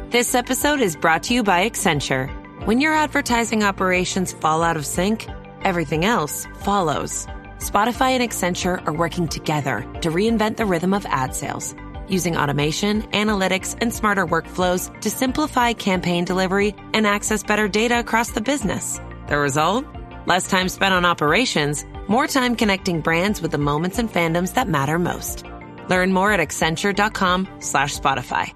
This episode is brought to you by Accenture. When your advertising operations fall out of sync, everything else follows. Spotify and Accenture are working together to reinvent the rhythm of ad sales, using automation, analytics, and smarter workflows to simplify campaign delivery and access better data across the business. The result? Less time spent on operations, more time connecting brands with the moments and fandoms that matter most. Learn more at accenture.com/Spotify.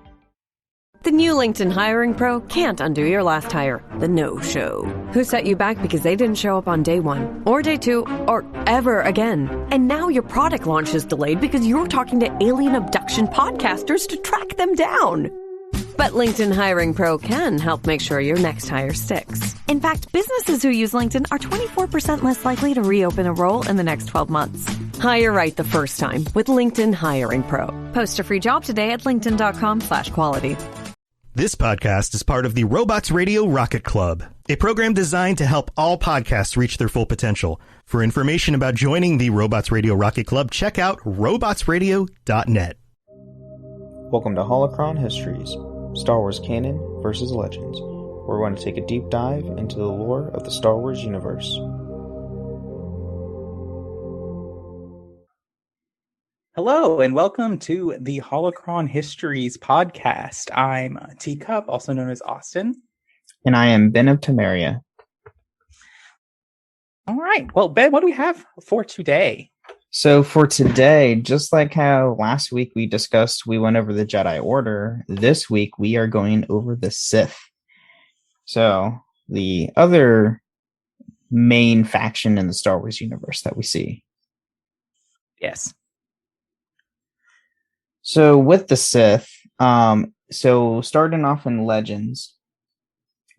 The new LinkedIn Hiring Pro can't undo your last hire, the no-show. Who set you back because they didn't show up on day one, or day two, or ever again. And now your product launch is delayed because you're talking to alien abduction podcasters to track them down. But LinkedIn Hiring Pro can help make sure your next hire sticks. In fact, businesses who use LinkedIn are 24% less likely to reopen a role in the next 12 months. Hire right the first time with LinkedIn Hiring Pro. Post a free job today at linkedin.com/quality. This podcast is part of the Robots Radio Rocket Club, a program designed to help all podcasts reach their full potential. For information about joining the Robots Radio Rocket Club, check out robotsradio.net. Welcome to Holocron Histories, Star Wars Canon versus Legends, where we're going to take a deep dive into the lore of the Star Wars universe. Hello, and welcome to the Holocron Histories podcast. I'm Teacup, also known as Austin. And I am Ben of Temeria. All right. Well, Ben, what do we have for today? So for today, just like how last week we discussed, we went over the Jedi Order, this week we are going over the Sith. So the other main faction in the Star Wars universe that we see. Yes. So with the Sith, so starting off in Legends,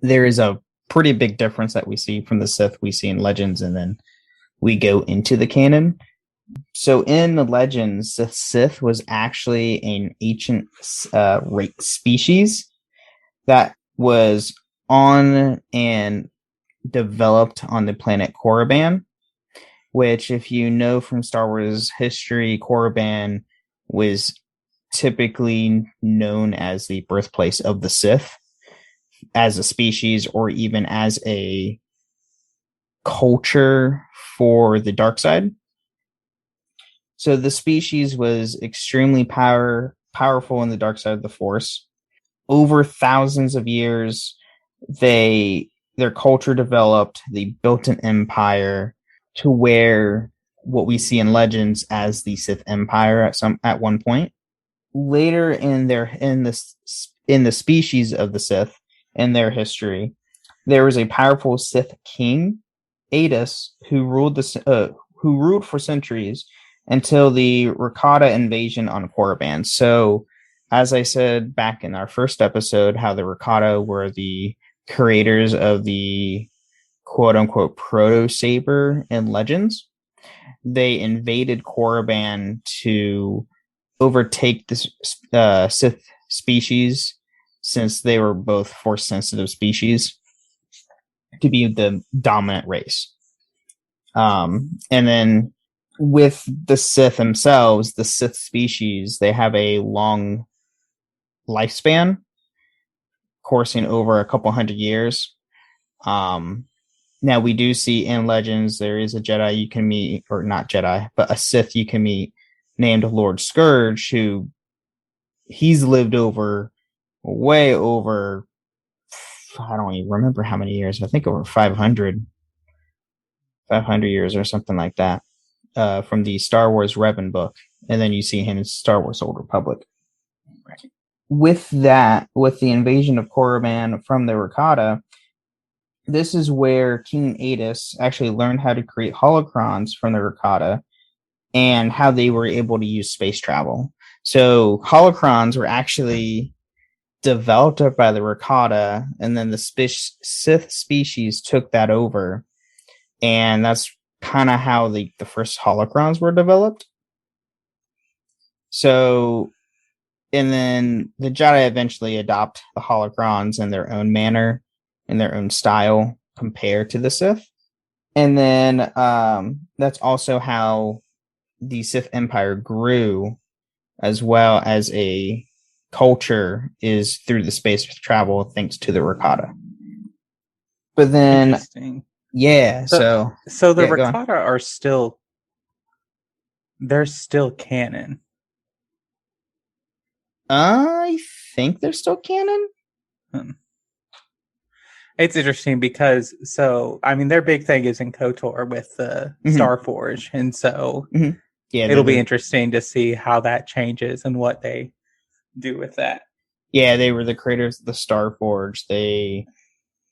there is a pretty big difference that we see from the Sith we see in Legends, and then we go into the canon. So in the Legends, the Sith was actually an ancient species that was on and developed on the planet Korriban, which, if you know from Star Wars history, Korriban was typically known as the birthplace of the Sith as a species, or even as a culture for the dark side. So the species was extremely powerful in the dark side of the Force. Over thousands of years, their culture developed. They built an empire to where what we see in Legends as the Sith Empire at one point. Later in the species of the Sith, in their history, there was a powerful Sith king, Adus, who ruled for centuries until the Rakata invasion on Korriban. So, as I said back in our first episode, how the Rakata were the creators of the quote-unquote proto-saber in Legends, they invaded Korriban to overtake this Sith species, since they were both Force-sensitive species, to be the dominant race. And then with the Sith themselves, the Sith species, they have a long lifespan, coursing over a couple hundred years. Now, we do see in Legends, there is a Jedi you can meet, or not Jedi, but a Sith you can meet, named Lord Scourge, who he's lived way over, I don't even remember how many years, I think over 500 years or something like that, from the Star Wars Revan book. And then you see him in Star Wars Old Republic. Right. With the invasion of Korriban from the Rakata, this is where King Adus actually learned how to create holocrons from the Rakata, and how they were able to use space travel. So holocrons were actually developed by the Rakata, and then the Sith species took that over. And that's kind of how the first holocrons were developed. So, and then the Jedi eventually adopt the holocrons in their own manner, in their own style, compared to the Sith. And then that's also how the Sith Empire grew, as well as a culture is through the space travel thanks to the Rakata. But then, Interesting. yeah, so the yeah, go on. Rakata are still, they're still canon. I think they're still canon. It's interesting because, their big thing is in KOTOR with the Starforge, and so yeah, it'll be interesting to see how that changes and what they do with that. Yeah, they were the creators of the Starforge. They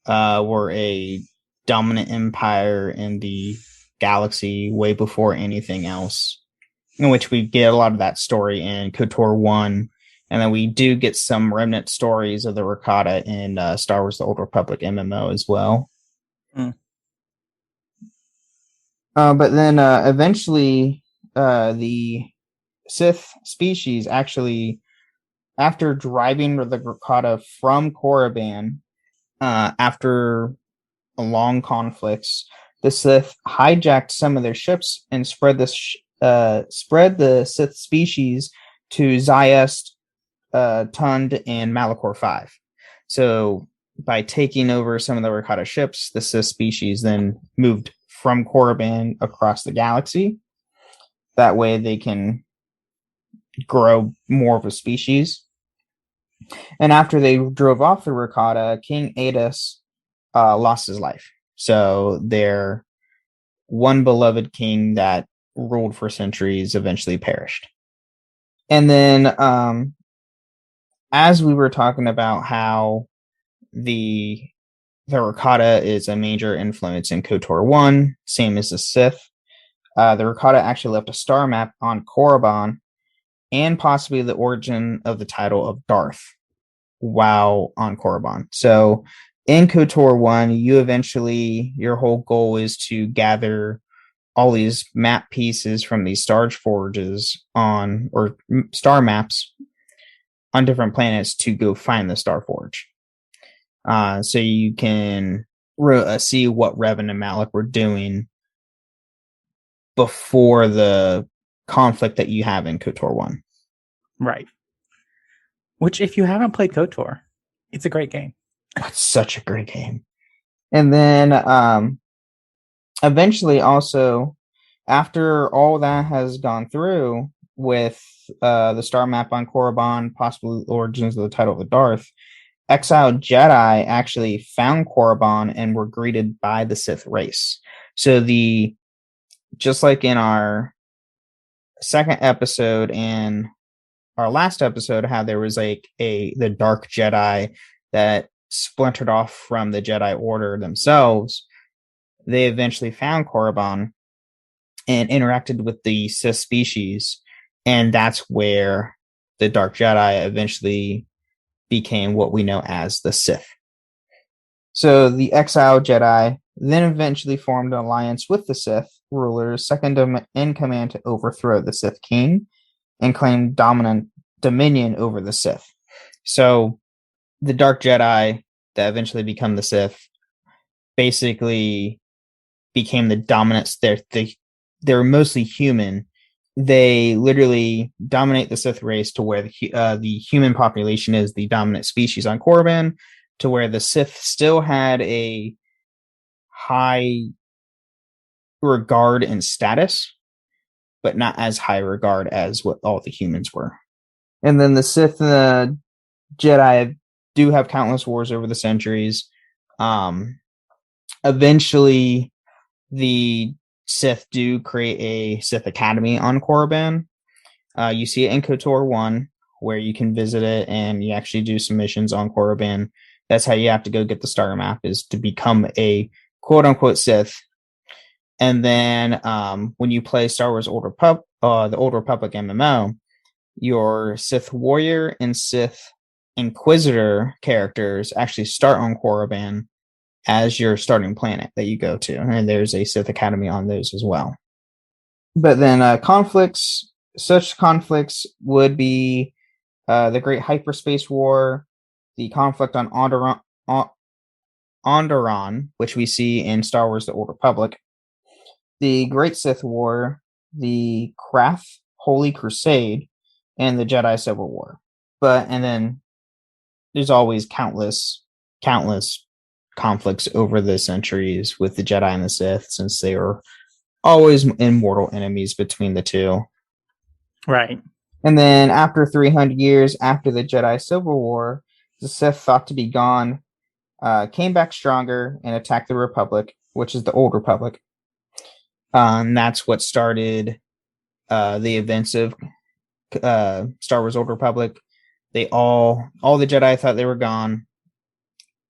were a dominant empire in the galaxy way before anything else, in which we get a lot of that story in KOTOR 1. And then we do get some remnant stories of the Rakata in Star Wars The Old Republic MMO as well. But then eventually the Sith species actually, after driving the Rakata from Korriban, after long conflicts, the Sith hijacked some of their ships and spread the Sith species to Zayest, Tund, and Malachor 5. So by taking over some of the Rakata ships, the Sith species then moved from Korriban across the galaxy. That way they can grow more of a species. And after they drove off the Rakata, King Adus lost his life. So their one beloved king that ruled for centuries eventually perished. And then, as we were talking about how the Rakata is a major influence in KOTOR 1, same as the Sith, the Rakata actually left a star map on Korriban and possibly the origin of the title of Darth while on Korriban. So in KOTOR 1, your whole goal is to gather all these map pieces from these star forges or star maps on different planets to go find the star forge. So you can see what Revan and Malak were doing before the conflict that you have in KOTOR 1. Right. Which, if you haven't played KOTOR, it's a great game. It's such a great game. And then eventually also, after all that has gone through with the star map on Korriban, possibly origins of the title of the Darth, exiled Jedi actually found Korriban and were greeted by the Sith race. So just like in our second episode and our last episode, how there was like the dark Jedi that splintered off from the Jedi Order themselves, they eventually found Korriban and interacted with the Sith species, and that's where the dark Jedi eventually became what we know as the Sith. So the exiled Jedi then eventually formed an alliance with the Sith rulers, second in command to overthrow the Sith King and claim dominant dominion over the Sith. So the dark Jedi that eventually become the Sith basically became the dominant. They're mostly human. They literally dominate the Sith race to where the human population is the dominant species on Korriban, to where the Sith still had a high regard and status, but not as high regard as what all the humans were. And then the Sith and the Jedi do have countless wars over the centuries. Eventually, the Sith do create a Sith Academy on Korriban. You see it in KOTOR 1, where you can visit it and you actually do some missions on Korriban. That's how you have to go get the star map, is to become a quote-unquote Sith. And then when you play Star Wars the Old Republic MMO, your Sith Warrior and Sith Inquisitor characters actually start on Korriban as your starting planet that you go to. And there's a Sith Academy on those as well. But then such conflicts would be the Great Hyperspace War, the conflict on Onderon, which we see in Star Wars The Old Republic, the Great Sith War, the Krath Holy Crusade, and the Jedi Civil War. and then there's always countless conflicts over the centuries with the Jedi and the Sith, since they were always immortal enemies between the two. Right. And then after 300 years after the Jedi Civil War, the Sith, thought to be gone, came back stronger and attacked the Republic, which is the Old Republic. And that's what started the events of Star Wars Old Republic. They all the Jedi thought they were gone.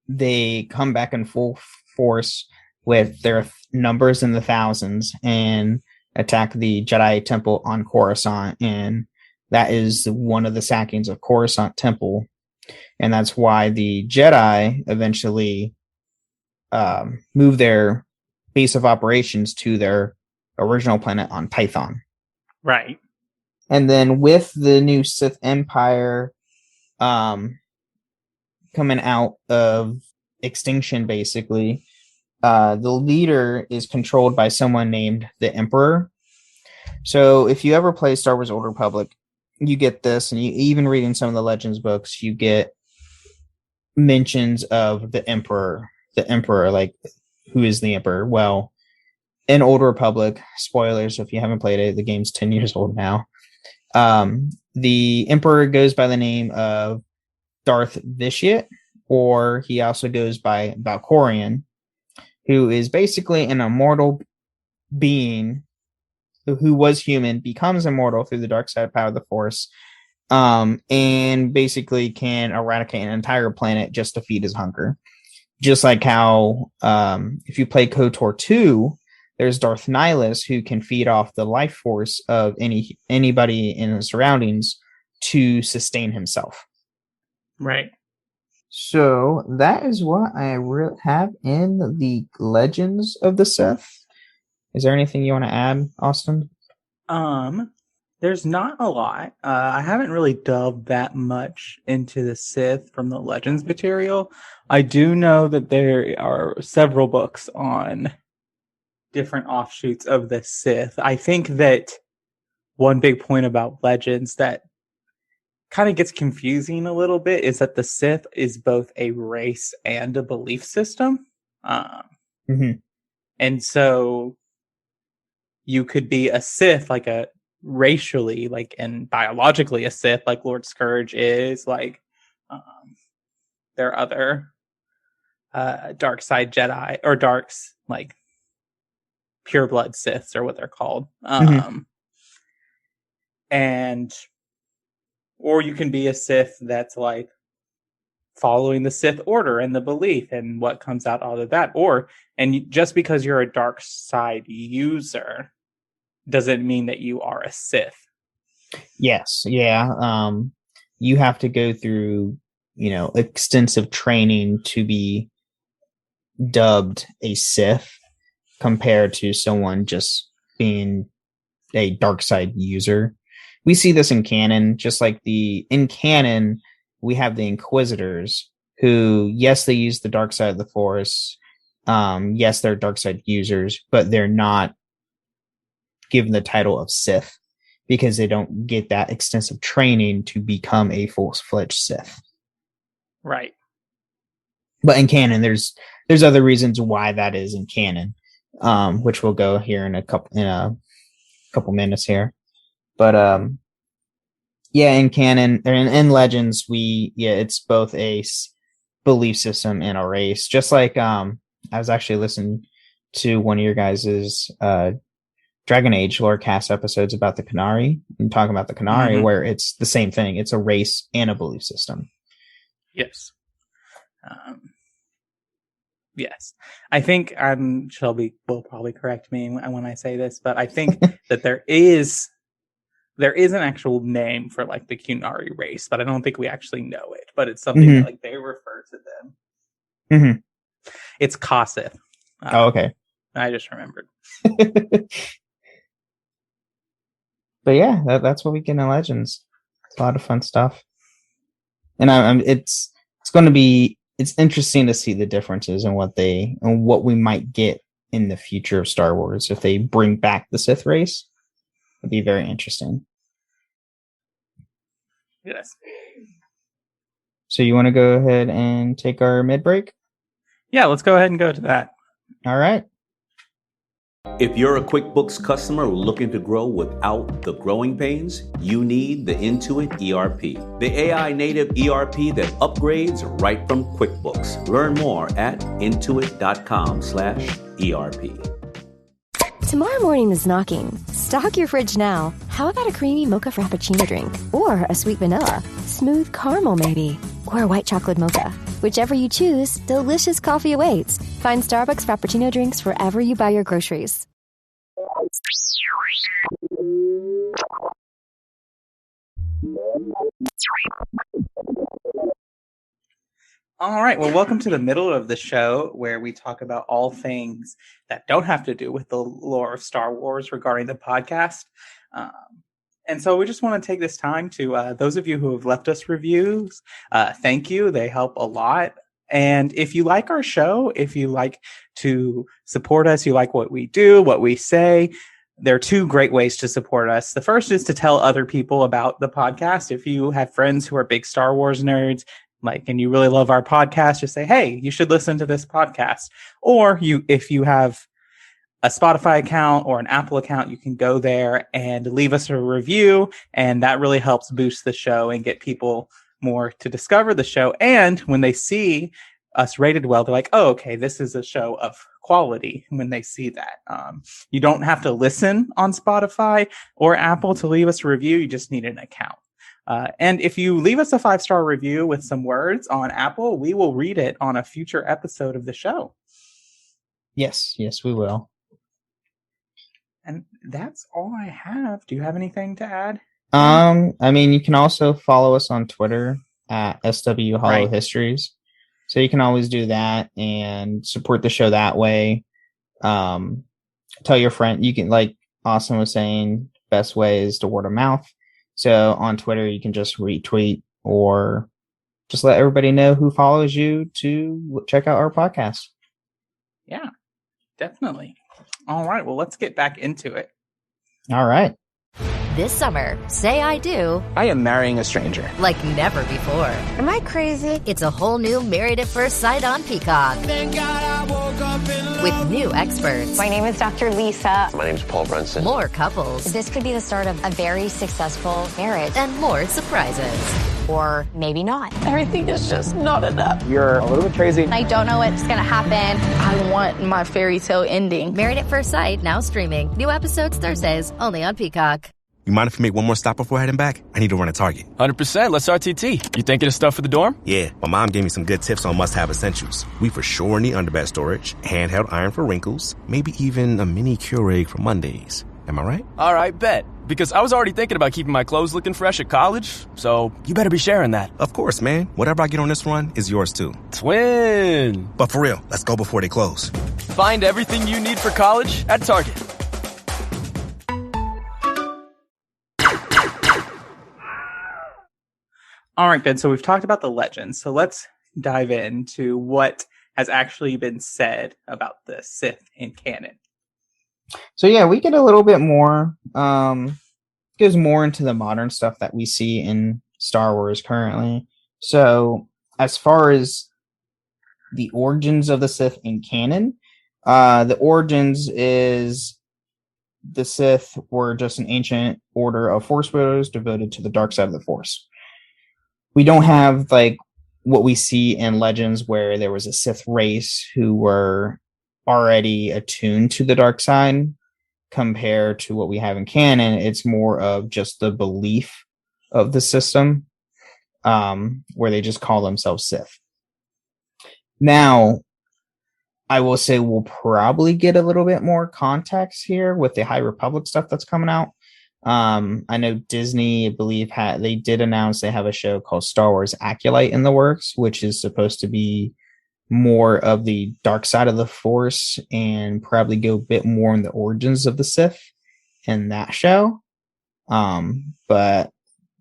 They come back in full force with their numbers in the thousands and attack the Jedi Temple on Coruscant, and that is one of the sackings of Coruscant Temple, and that's why the Jedi eventually moved their base of operations to their original planet on Tython. Right. And then with the new Sith Empire coming out of extinction, basically, the leader is controlled by someone named the Emperor. So if you ever play Star Wars Old Republic, you get this, and you even read in some of the Legends books, you get mentions of the Emperor. The Emperor, like, who is the Emperor? Well, in Old Republic, spoilers if you haven't played it, the game's 10 years old now. The Emperor goes by the name of Darth Vitiate, or he also goes by Valkorion, who is basically an immortal being who was human, becomes immortal through the dark side power of the Force, and basically can eradicate an entire planet just to feed his hunger. Just like how, if you play KOTOR 2, there's Darth Nihilus, who can feed off the life force of anybody in the surroundings to sustain himself. Right. So that is what I have in the Legends of the Sith. Is there anything you want to add, Austin? There's not a lot. I haven't really delved that much into the Sith from the Legends material. I do know that there are several books on different offshoots of the Sith. I think that one big point about Legends that kind of gets confusing a little bit is that the Sith is both a race and a belief system. And so you could be a Sith, like a racially, like, and biologically a Sith, like Lord Scourge is, like, there are other dark side Jedi, or darks, like pure blood Siths are what they're called. And, or you can be a Sith that's like following the Sith Order and the belief and what comes out of that. Just because you're a dark side user doesn't mean that you are a Sith. Yes. Yeah. You have to go through, extensive training to be dubbed a Sith, compared to someone just being a dark side user. We see this in canon, just like in canon, we have the Inquisitors who, yes, they use the dark side of the Force. Yes, they're dark side users, but they're not given the title of Sith because they don't get that extensive training to become a full-fledged Sith. Right. But in canon, there's other reasons why that is in canon, which we'll go here in a couple minutes here. But in canon, or in Legends, it's both a belief system and a race. Just like I was actually listening to one of your guys's Dragon Age Lorecast episodes about the Kenari, and talking about the Kenari, where it's the same thing. It's a race and a belief system. Yes. Yes. I think Shelby will probably correct me when I say this, but I think that there is an actual name for like the Kunari race, but I don't think we actually know it. But it's something that like they refer to them. It's Kossith. Okay. I just remembered. But yeah, that's what we get in Legends. It's a lot of fun stuff, and it's interesting to see the differences in what we might get in the future of Star Wars if they bring back the Sith race. It'd be very interesting. Yes. So you want to go ahead and take our mid break? Yeah, let's go ahead and go to that. All right. If you're a QuickBooks customer looking to grow without the growing pains, you need the Intuit ERP, the AI native ERP that upgrades right from QuickBooks. Learn more at intuit.com/ERP. Tomorrow morning is knocking. Stock your fridge now. How about a creamy mocha frappuccino drink? Or a sweet vanilla? Smooth caramel maybe? Or a white chocolate mocha? Whichever you choose, delicious coffee awaits. Find Starbucks Frappuccino drinks wherever you buy your groceries. All right. Well, welcome to the middle of the show where we talk about all things that don't have to do with the lore of Star Wars regarding the podcast. And so we just want to take this time to those of you who have left us reviews. Thank you. They help a lot. And if you like our show, if you like to support us, you like what we do, what we say, there are two great ways to support us. The first is to tell other people about the podcast. If you have friends who are big Star Wars nerds, and you really love our podcast, just say, hey, you should listen to this podcast. Or if you have a Spotify account or an Apple account, you can go there and leave us a review. And that really helps boost the show and get people more to discover the show. And when they see us rated well, they're like, oh, okay, this is a show of quality when they see that. You don't have to listen on Spotify or Apple to leave us a review. You just need an account. And if you leave us a 5-star review with some words on Apple, we will read it on a future episode of the show. Yes, we will. And that's all I have. Do you have anything to add? I mean, you can also follow us on Twitter at SW Hollow Histories. So you can always do that and support the show that way. Tell your friend, you can, like Austin was saying, best way is to word of mouth. So on Twitter, you can just retweet or just let everybody know who follows you to check out our podcast. Yeah, definitely. All right. Well, let's get back into it. All right. This summer, say I do. I am marrying a stranger. Like never before. Am I crazy? It's a whole new Married at First Sight on Peacock. Thank God I woke up in love. With new experts. My name is Dr. Lisa. My name is Paul Brunson. More couples. This could be the start of a very successful marriage. And more surprises. Or maybe not. Everything is just not enough. You're a little bit crazy. I don't know what's going to happen. I want my fairy tale ending. Married at First Sight, now streaming. New episodes Thursdays, only on Peacock. You mind if we make one more stop before heading back? I need to run a Target. 100%. Let's RTT. You thinking of stuff for the dorm? Yeah. My mom gave me some good tips on must-have essentials. We for sure need underbed storage, handheld iron for wrinkles, maybe even a mini Keurig for Mondays. Am I right? All right, bet. Because I was already thinking about keeping my clothes looking fresh at college, so you better be sharing that. Of course, man. Whatever I get on this run is yours, too. Twin! But for real, let's go before they close. Find everything you need for college at Target. All right, Ben. So we've talked about the legends. So let's dive into what has actually been said about the Sith in canon. So yeah, we get a little bit more, goes more into the modern stuff that we see in Star Wars currently. So as far as the origins of the Sith in canon, the origins is the Sith were just an ancient order of Force wielders devoted to the dark side of the Force. We don't have like what we see in Legends where there was a Sith race who were already attuned to the dark side compared to what we have in canon. It's more of just the belief of the system, where they just call themselves Sith. Now, I will say we'll probably get a little bit more context here with the High Republic stuff that's coming out. I know Disney, I believe, they did announce they have a show called Star Wars Acolyte in the works, which is supposed to be more of the dark side of the Force and probably go a bit more in the origins of the Sith in that show. But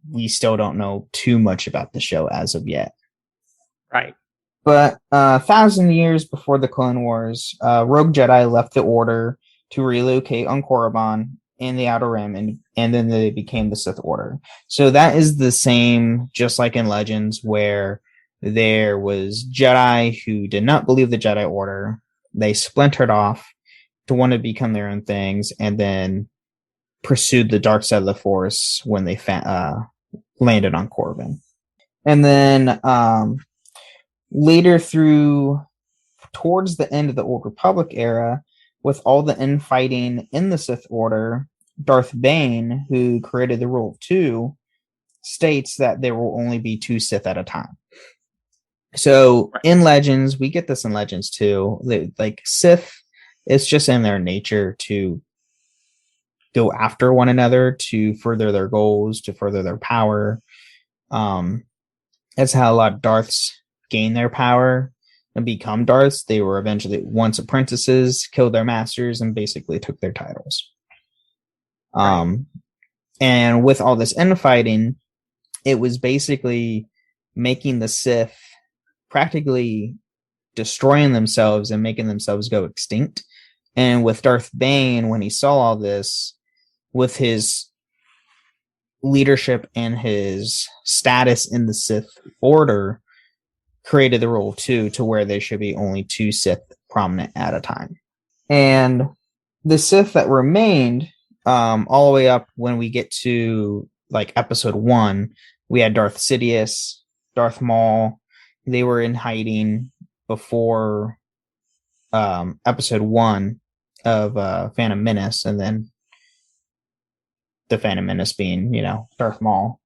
we still don't know too much about the show as of yet. Right. But 1,000 years before the Clone Wars, Rogue Jedi left the Order to relocate on Korriban in the Outer Rim, and then they became the Sith Order. So that is the same, just like in Legends, where there was Jedi who did not believe the Jedi Order. They splintered off to want to become their own things, and then pursued the dark side of the Force when they landed on Corbin. And then later towards the end of the Old Republic era, with all the infighting in the Sith Order, Darth Bane, who created the rule of two, states that there will only be two Sith at a time. So in Legends, we get this in Legends too. Like Sith, it's just in their nature to go after one another, to further their goals, to further their power. That's how a lot of Darths gain their power and become Darths. They were eventually once apprentices, killed their masters, and basically took their titles. And with all this infighting, it was basically making the Sith practically destroying themselves and making themselves go extinct. And with Darth Bane, when he saw all this, with his leadership and his status in the Sith Order, created the rule of two, to where there should be only two Sith prominent at a time. And the Sith that remained, all the way up when we get to like episode 1, we had Darth Sidious, Darth Maul. They were in hiding before episode 1 of Phantom Menace, and then the Phantom Menace being, Darth Maul.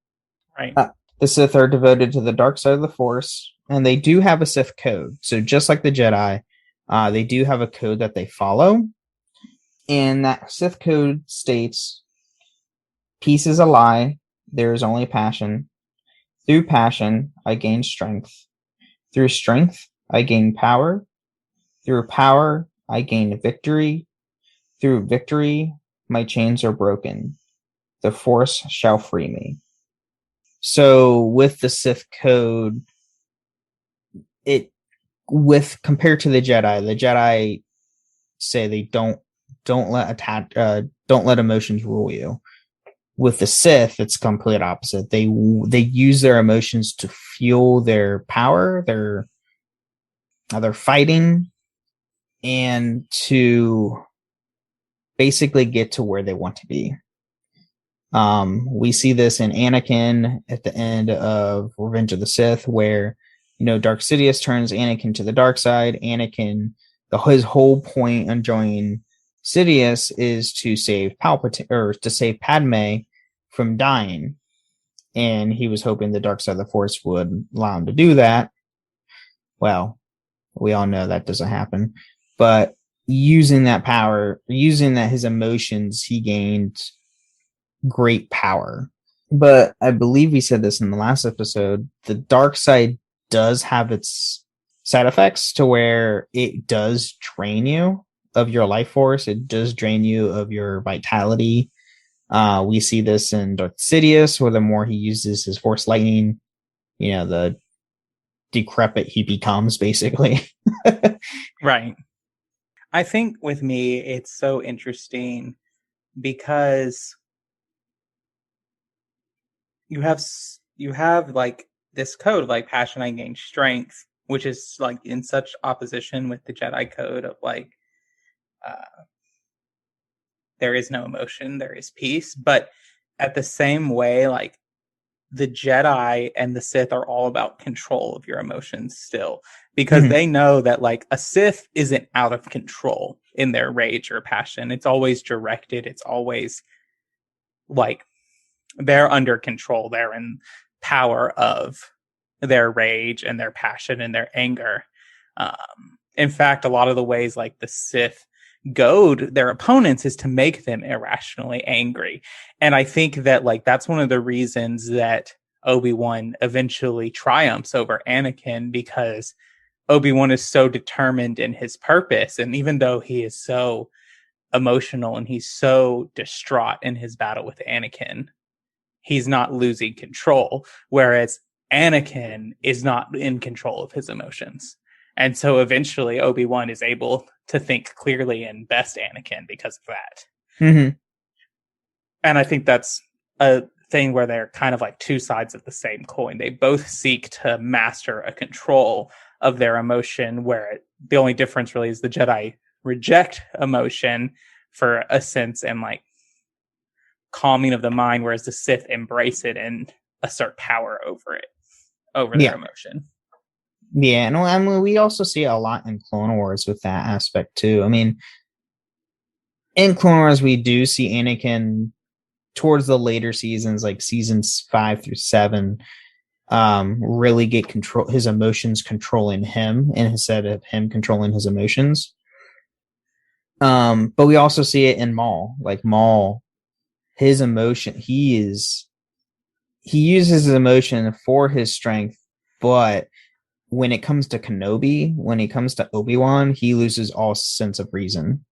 Right. The Sith are devoted to the dark side of the Force, and they do have a Sith code. So just like the Jedi, they do have a code that they follow. And that Sith code states, peace is a lie, there is only passion. Through passion, I gain strength. Through strength, I gain power. Through power, I gain victory. Through victory, my chains are broken. The Force shall free me. So with the Sith code, compared to the Jedi say they don't let emotions rule you. With the Sith, it's complete opposite. They use their emotions to fuel their power, their fighting, and to basically get to where they want to be. We see this in Anakin at the end of Revenge of the Sith, where Dark Sidious turns Anakin to the dark side. Anakin, his whole point on joining Sidious is to save Palpatine, or to save Padme from dying, and he was hoping the dark side of the Force would allow him to do that. Well, we all know that doesn't happen, but using that power, using that his emotions, he gained great power. But I believe we said this in the last episode, the dark side does have its side effects, to where it does drain you of your life force. It does drain you of your vitality. We see this in Darth Sidious, where the more he uses his Force lightning, the decrepit he becomes, basically. Right. I think with me, it's so interesting because you have like this code of like passion, I gain strength, which is like in such opposition with the Jedi code of like, there is no emotion, there is peace. But at the same way, like the Jedi and the Sith are all about control of your emotions still, because they know that like a Sith isn't out of control in their rage or passion. It's always directed. It's always like they're under control. They're in power of their rage and their passion and their anger. In fact, a lot of the ways like the Sith goad their opponents is to make them irrationally angry. And I think that like that's one of the reasons that Obi-Wan eventually triumphs over Anakin, because Obi-Wan is so determined in his purpose. And even though he is so emotional and he's so distraught in his battle with Anakin, he's not losing control. Whereas Anakin is not in control of his emotions. And so eventually Obi-Wan is able to think clearly and best Anakin because of that. Mm-hmm. And I think that's a thing where they're kind of like two sides of the same coin. They both seek to master a control of their emotion, where the only difference really is the Jedi reject emotion for a sense and like calming of the mind, whereas the Sith embrace it and assert power over it, over their emotion. Yeah, no, I mean, we also see it a lot in Clone Wars with that aspect too. I mean, in Clone Wars, we do see Anakin towards the later seasons, like seasons 5 through 7, really get control, his emotions controlling him instead of him controlling his emotions. But we also see it in Maul. Like Maul, his emotion, he uses his emotion for his strength, but when it comes to Kenobi, when it comes to Obi-Wan, he loses all sense of reason.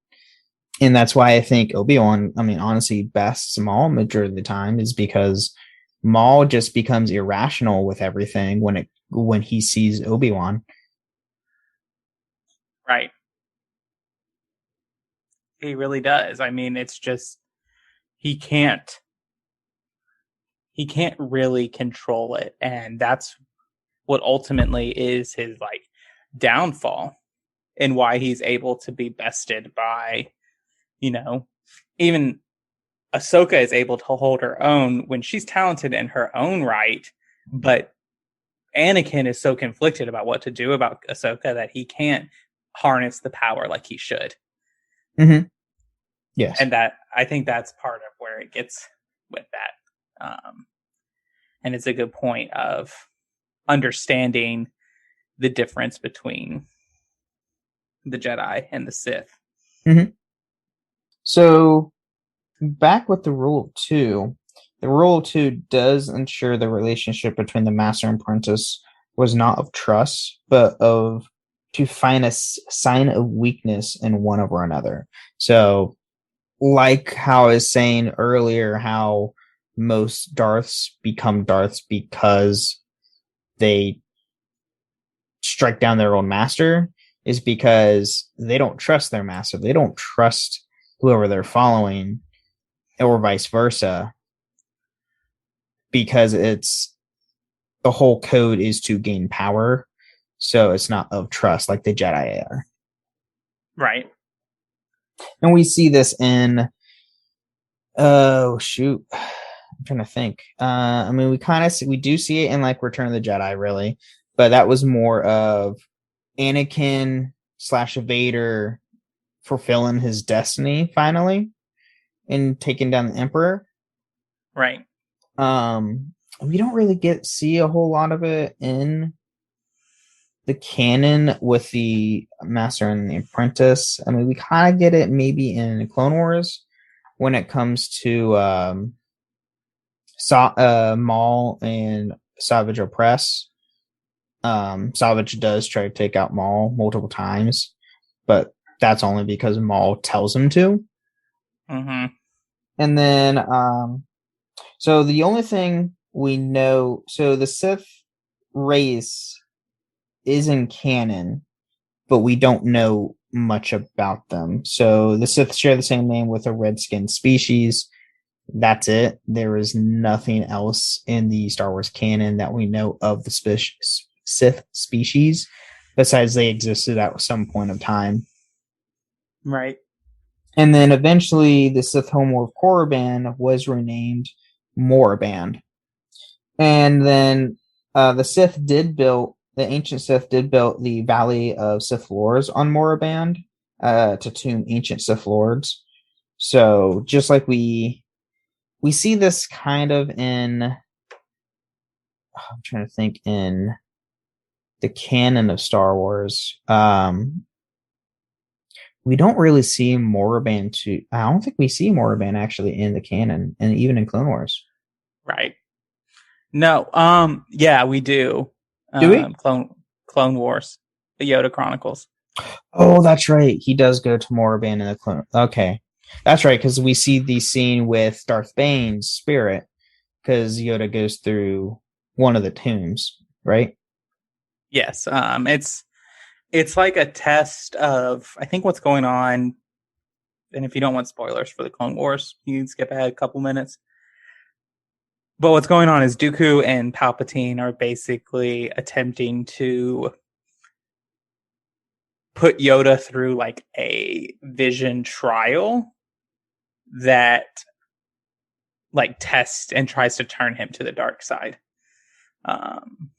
And that's why I think Obi-Wan, I mean, honestly, bests Maul majority of the time, is because Maul just becomes irrational with everything when he sees Obi-Wan. Right. He really does. I mean, it's just he can't really control it, and that's what ultimately is his like downfall, and why he's able to be bested by, you know, even Ahsoka is able to hold her own when she's talented in her own right, but Anakin is so conflicted about what to do about Ahsoka that he can't harness the power like he should. Mm-hmm. Yes. And that, I think that's part of where it gets with that. And it's a good point of understanding the difference between the Jedi and the Sith. Mm-hmm. So back with the Rule of Two, the Rule of Two does ensure the relationship between the master and apprentice was not of trust, but of to find a sign of weakness in one over another. So like how I was saying earlier, how most Darths become Darths because they strike down their own master, is because they don't trust their master. They don't trust whoever they're following, or vice versa, because it's the whole code is to gain power. So it's not of trust like the Jedi are. Right. And we see this in, I'm trying to think. I mean, we do see it in like Return of the Jedi, really, but that was more of Anakin / Vader fulfilling his destiny finally and taking down the Emperor. Right. We don't really see a whole lot of it in the canon with the Master and the Apprentice. I mean, we kind of get it maybe in Clone Wars when it comes to Maul and Savage Opress. Savage does try to take out Maul multiple times, but that's only because Maul tells him to. Mm-hmm. And then, so the only thing we know, so the Sith race is in canon, but we don't know much about them. So the Sith share the same name with a red-skinned species. That's it. There is nothing else in the Star Wars canon that we know of the Sith species, besides they existed at some point of time. Right. And then eventually the Sith homeworld Korriban was renamed Moraband. And then the ancient Sith did build the Valley of Sith Lords on Moraband to tomb ancient Sith Lords. So just like we see this kind of in, I'm trying to think, in the canon of Star Wars. We don't really see Moraband I don't think we see Moraband actually in the canon, and even in Clone Wars. Right. No. Yeah, we do. Do we? Clone Wars, the Yoda Chronicles. Oh, that's right. He does go to Moraband in the Clone. Okay, that's right, because we see the scene with Darth Bane's spirit, because Yoda goes through one of the tombs, right? Yes. It's like a test of, I think, what's going on. And if you don't want spoilers for the Clone Wars, you can skip ahead a couple minutes. But what's going on is Dooku and Palpatine are basically attempting to put Yoda through like a vision trial that like tests and tries to turn him to the dark side. And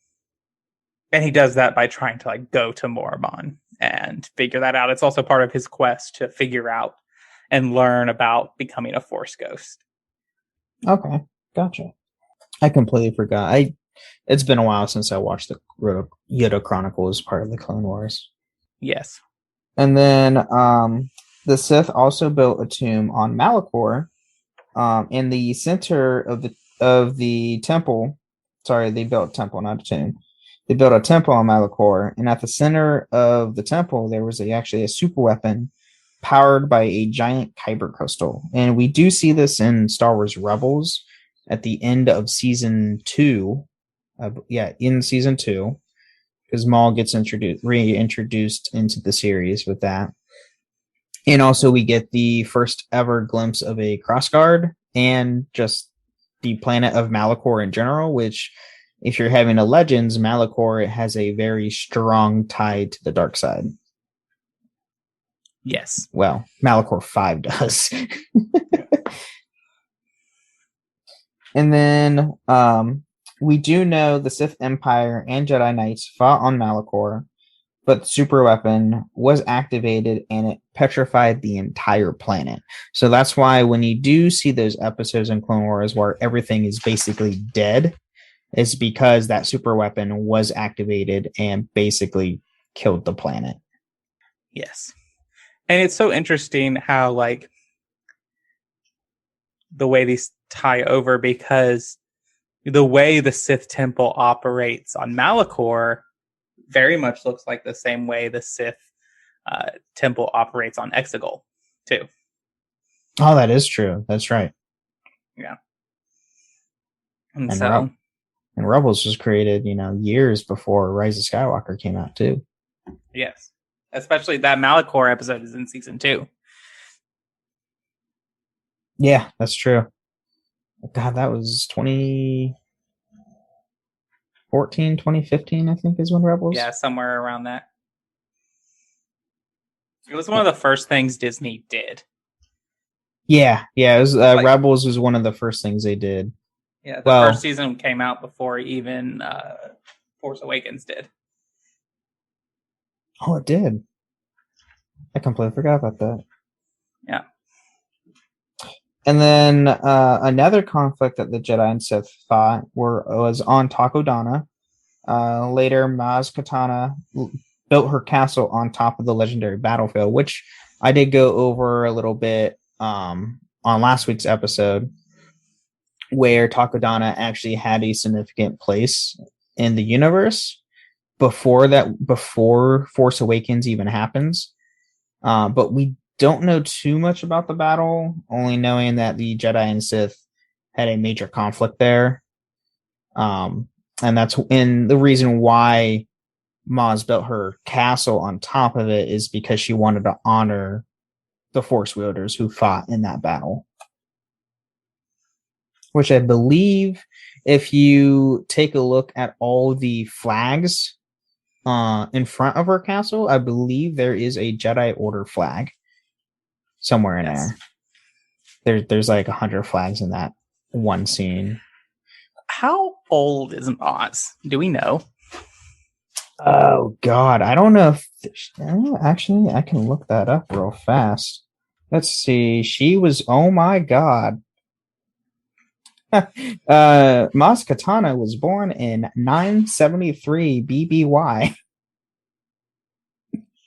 he does that by trying to like go to Mormon and figure that out. It's also part of his quest to figure out and learn about becoming a Force ghost. Okay, gotcha. I completely forgot. It's been a while since I watched the Yoda Chronicles part of the Clone Wars. Yes. And then the Sith also built a tomb on Malachor. In the center of the temple. Sorry, they built a temple, not a tomb. They built a temple on Malachor, and at the center of the temple, there was actually a super weapon powered by a giant kyber crystal. And we do see this in Star Wars Rebels at the end of season 2. In season 2, because Maul gets reintroduced into the series with that. And also we get the first ever glimpse of a crossguard and just the planet of Malachor in general, which if you're having a Legends, Malachor has a very strong tie to the dark side. Yes. Well, Malachor 5 does. And then we do know the Sith Empire and Jedi Knights fought on Malachor, but the super weapon was activated and it petrified the entire planet. So that's why when you do see those episodes in Clone Wars where everything is basically dead, it's because that super weapon was activated and basically killed the planet. Yes. And it's so interesting how, like, the way these tie over, because the way the Sith Temple operates on Malachor very much looks like the same way the Sith Temple operates on Exegol, too. Oh, that is true. That's right. Yeah. And Rebels was created, years before Rise of Skywalker came out, too. Yes. Especially that Malachor episode is in season 2. Yeah, that's true. God, that was 2014, 2015, I think, is when Rebels. Yeah, somewhere around that. It was one of the first things Disney did. Yeah, it was Rebels was one of the first things they did. Yeah, the first season came out before even Force Awakens did. Oh, it did. I completely forgot about that. Yeah. And then another conflict that the Jedi and Sith fought was on Takodana. Later, Maz Kanata built her castle on top of the legendary battlefield, which I did go over a little bit on last week's episode, where Takodana actually had a significant place in the universe before Force Awakens even happens. But we don't know too much about the battle, only knowing that the Jedi and Sith had a major conflict there. And the reason why Maz built her castle on top of it is because she wanted to honor the Force wielders who fought in that battle. Which I believe, if you take a look at all the flags in front of her castle, I believe there is a Jedi Order flag somewhere in there. There's like 100 flags in that one scene. How old is Maz? Do we know? Oh God, I don't know if actually I can look that up real fast. Let's see. She was, oh my God. Maz Kanata was born in 973 BBY.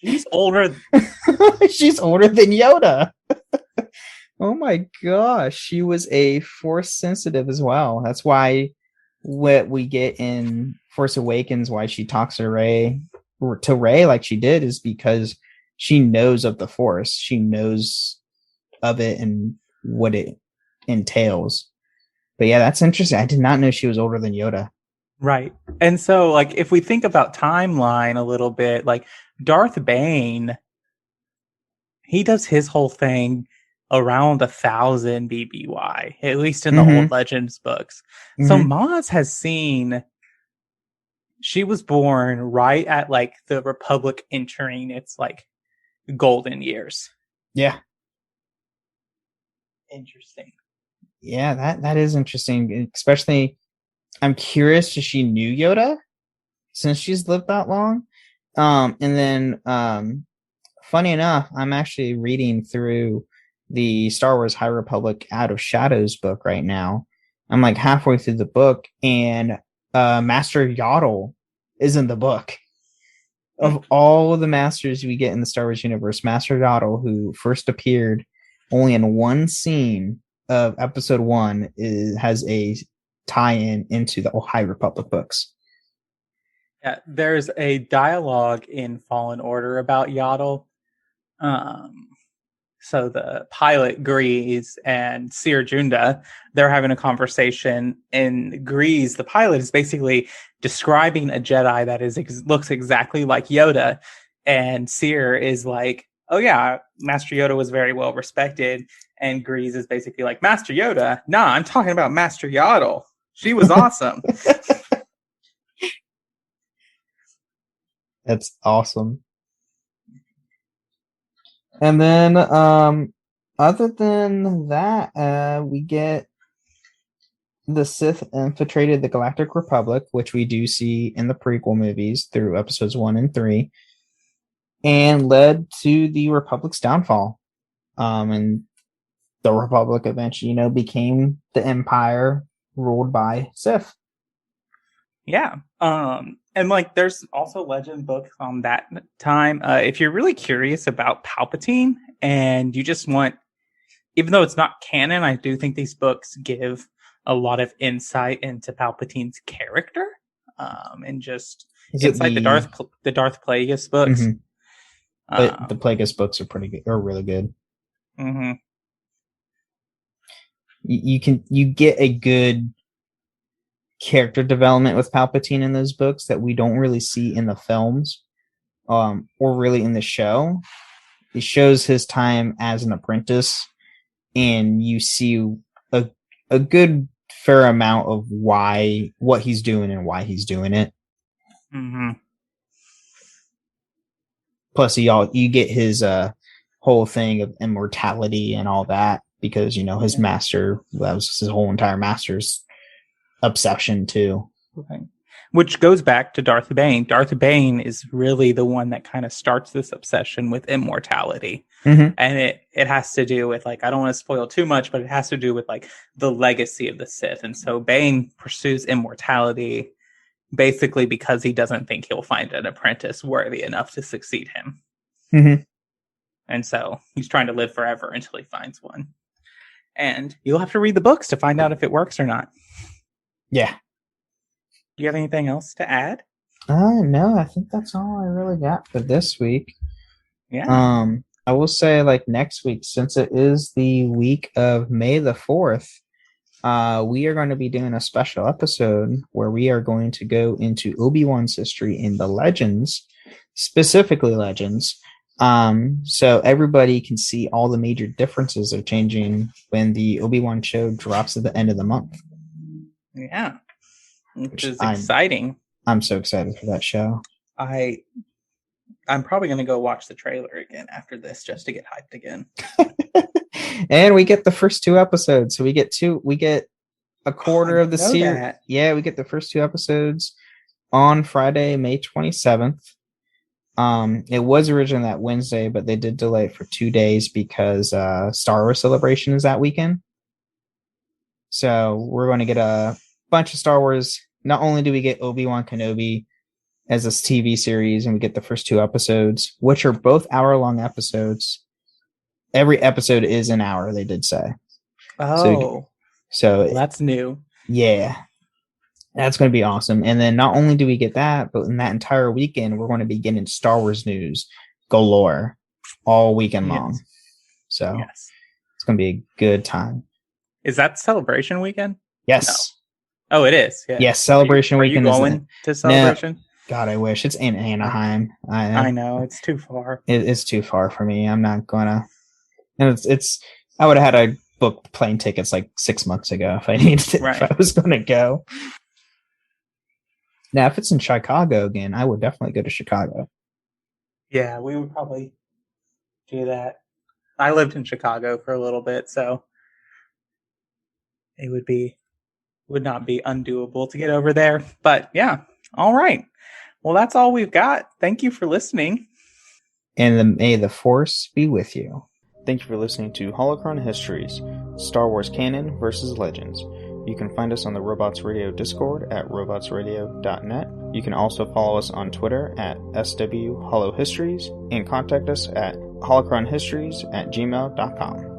She's older. She's older than Yoda. Oh my gosh, she was a Force sensitive as well. That's why what we get in Force Awakens, why she talks to Rey like she did, is because she knows of the Force. She knows of it and what it entails. But yeah, that's interesting. I did not know she was older than Yoda. Right. And so, like, if we think about timeline a little bit, like Darth Bane, he does his whole thing around 1,000 BBY, at least in the old Legends books. So Maz has seen. She was born right at like the Republic entering its like golden years. Yeah. Interesting. Yeah, that is interesting. Especially, I'm curious if she knew Yoda since she's lived that long. And then, funny enough, I'm actually reading through the Star Wars High Republic Out of Shadows book right now. I'm like halfway through the book, and Master Yaddle is in the book. Of all the masters we get in the Star Wars universe, Master Yaddle, who first appeared only in one scene of Episode 1, has a tie-in into the High Republic books. Yeah, there's a dialogue in Fallen Order about Yaddle. So the pilot Grease and Seer Junda, they're having a conversation, and Grease, the pilot, is basically describing a Jedi that looks exactly like Yoda, and Seer is like, "Oh yeah, Master Yoda was very well respected," and Grease is basically like, "Master Yoda? Nah, I'm talking about Master Yaddle. She was awesome." That's awesome. And then, other than that, we get the Sith infiltrated the Galactic Republic, which we do see in the prequel movies through episodes 1 and 3, and led to the Republic's downfall. And the Republic eventually, became the Empire ruled by Sith. Yeah. And like there's also legend books on that time. If you're really curious about Palpatine and you just want, even though it's not canon, I do think these books give a lot of insight into Palpatine's character. And just inside the Darth Plagueis books. But the Plagueis books are pretty good, are really good. You get a good character development with Palpatine in those books that we don't really see in the films, or really in the show. It shows his time as an apprentice, and you see a good fair amount of what he's doing and why he's doing it. Plus, you get his whole thing of immortality and all that, because his master, that was his whole entire master's obsession too. Right. Which goes back to Darth Bane. Darth Bane is really the one that kind of starts this obsession with immortality. And it has to do with, like, I don't want to spoil too much, but it has to do with like the legacy of the Sith. And so Bane pursues immortality basically because he doesn't think he'll find an apprentice worthy enough to succeed him. And so he's trying to live forever until he finds one. And you'll have to read the books to find out if it works or not. Yeah. Do you have anything else to add? No, I think that's all I really got for this week. Yeah. I will say, like, next week, since it is the week of May the 4th, we are going to be doing a special episode where we are going to go into Obi-Wan's history in the Legends, specifically Legends. So everybody can see all the major differences of changing when the Obi-Wan show drops at the end of the month. Yeah, which is exciting. I'm so excited for that show. I'm probably going to go watch the trailer again after this just to get hyped again. And we get the first 2 episodes. So we get a quarter of the series. Yeah, we get the first 2 episodes on Friday, May 27th. It was originally that Wednesday, but they did delay it for 2 days because Star Wars Celebration is that weekend. So we're going to get a bunch of Star Wars. Not only do we get Obi-Wan Kenobi as a TV series, and we get the first 2 episodes, which are both hour-long episodes. Every episode is an hour, they did say. Oh. So that's new. Yeah. That's going to be awesome. And then not only do we get that, but in that entire weekend, we're going to be getting Star Wars news galore all weekend long. So it's going to be a good time. Is that Celebration weekend? Yes. No. Oh, it is. Yeah. Yes, Celebration weekend. Are you going to Celebration? No, God, I wish. It's in Anaheim. I know. It's too far. It's too far for me. I'm not going to. And it's I would have had to book plane tickets like 6 months ago if I needed it, if I was going to go. Now, if it's in Chicago again, I would definitely go to Chicago. Yeah, we would probably do that. I lived in Chicago for a little bit, so it would not be undoable to get over there. But yeah, all right. Well, that's all we've got. Thank you for listening. And may the Force be with you. Thank you for listening to Holocron Histories, Star Wars Canon versus Legends. You can find us on the Robots Radio Discord at robotsradio.net. You can also follow us on Twitter at SWHoloHistories and contact us at holocronhistories@gmail.com.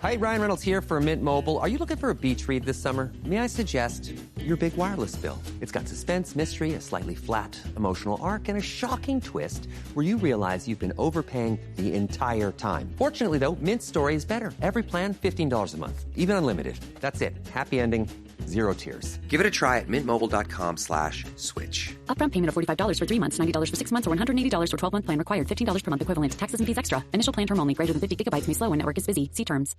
Hi, Ryan Reynolds here for Mint Mobile. Are you looking for a beach read this summer? May I suggest your big wireless bill? It's got suspense, mystery, a slightly flat, emotional arc, and a shocking twist where you realize you've been overpaying the entire time. Fortunately, though, Mint's story is better. Every plan, $15 a month. Even unlimited. That's it. Happy ending, 0 tears. Give it a try at mintmobile.com/switch. Upfront payment of $45 for 3 months, $90 for 6 months, or $180 for 12-month plan required. $15 per month equivalent. Taxes and fees extra. Initial plan term only. Greater than 50 gigabytes may slow when network is busy. See terms.